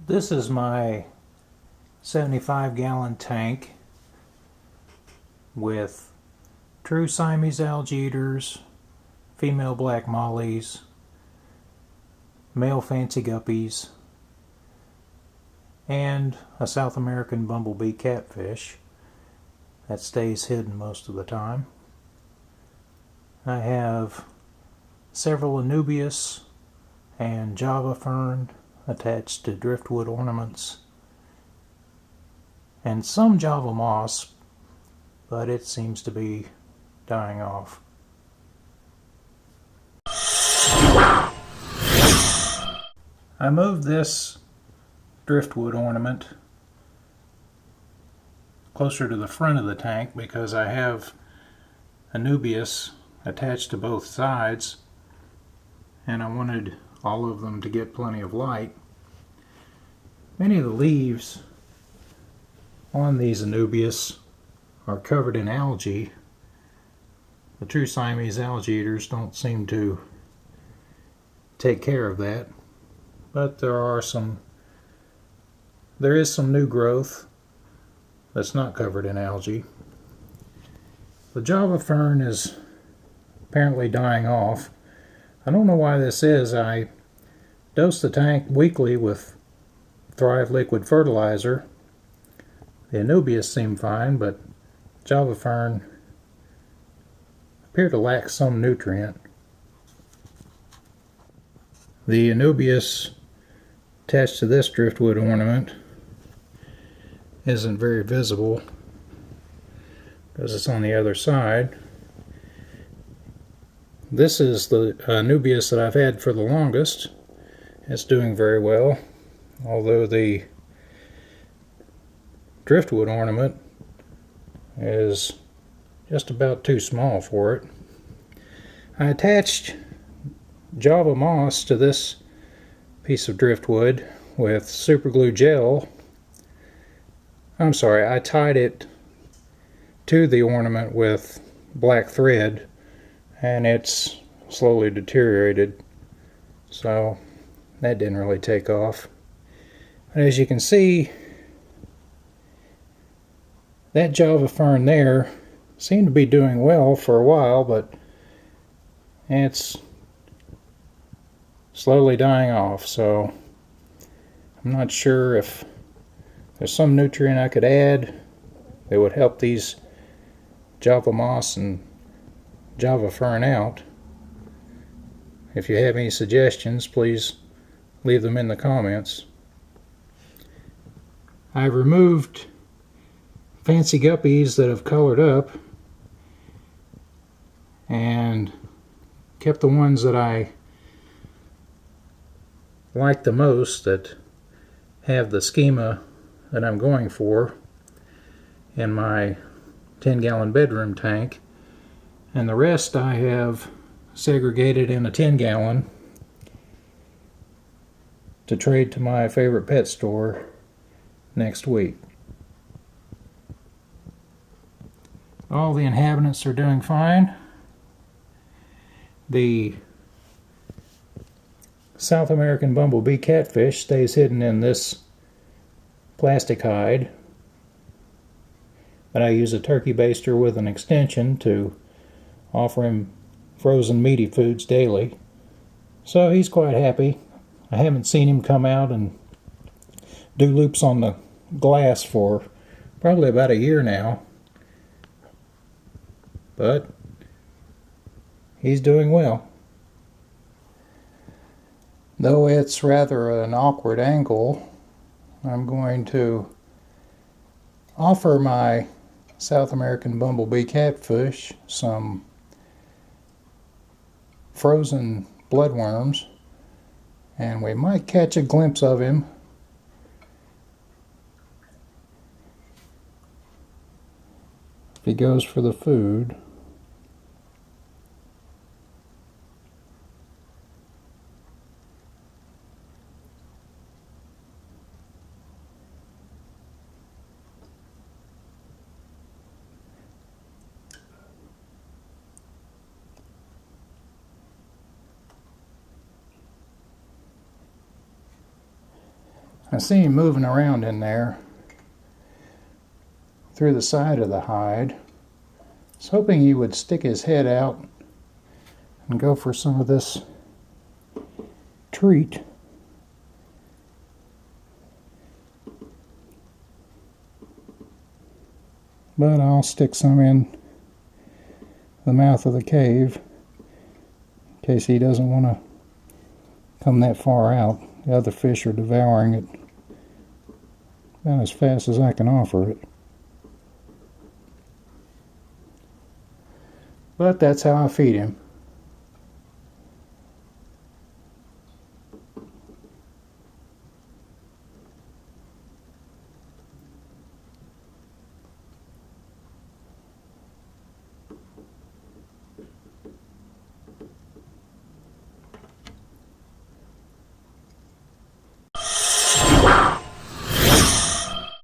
This is my 75-gallon tank with true Siamese algae-eaters, female black mollies, male fancy guppies, and a South American bumblebee catfish that stays hidden most of the time. I have several Anubias and Java fern attached to driftwood ornaments, and some Java moss, but it seems to be dying off. I moved this driftwood ornament closer to the front of the tank because I have Anubias attached to both sides, and I wanted all of them to get plenty of light. Many of the leaves on these Anubias are covered in algae. The true Siamese algae-eaters don't seem to take care of that, but there is some new growth that's not covered in algae. The Java fern is apparently dying off. I don't know why this is. I dose the tank weekly with Thrive liquid fertilizer. The Anubias seem fine, but Java fern appear to lack some nutrient. The Anubias attached to this driftwood ornament isn't very visible because it's on the other side. This is the Anubias that I've had for the longest. It's doing very well, although the driftwood ornament is just about too small for it. I attached Java moss to this piece of driftwood with superglue gel. I tied it to the ornament with black thread, and it's slowly deteriorated, so that didn't really take off. And as you can see, that Java fern there seemed to be doing well for a while, but it's slowly dying off, so I'm not sure if there's some nutrient I could add that would help these Java moss and Java fern out. If you have any suggestions, please leave them in the comments. I've removed fancy guppies that have colored up and kept the ones that I like the most, that have the schema that I'm going for, in my 10-gallon bedroom tank, and the rest I have segregated in a 10-gallon to trade to my favorite pet store next week. All the inhabitants are doing fine. The South American bumblebee catfish stays hidden in this plastic hide, but I use a turkey baster with an extension to offer him frozen meaty foods daily, so he's quite happy. I haven't seen him come out and do loops on the glass for probably about a year now, but he's doing well. Though it's rather an awkward angle, I'm going to offer my South American bumblebee catfish some frozen bloodworms, and we might catch a glimpse of him if he goes for the food. I see him moving around in there through the side of the hide. I was hoping he would stick his head out and go for some of this treat. But I'll stick some in the mouth of the cave in case he doesn't want to come that far out. The other fish are devouring it about as fast as I can offer it. But that's how I feed him.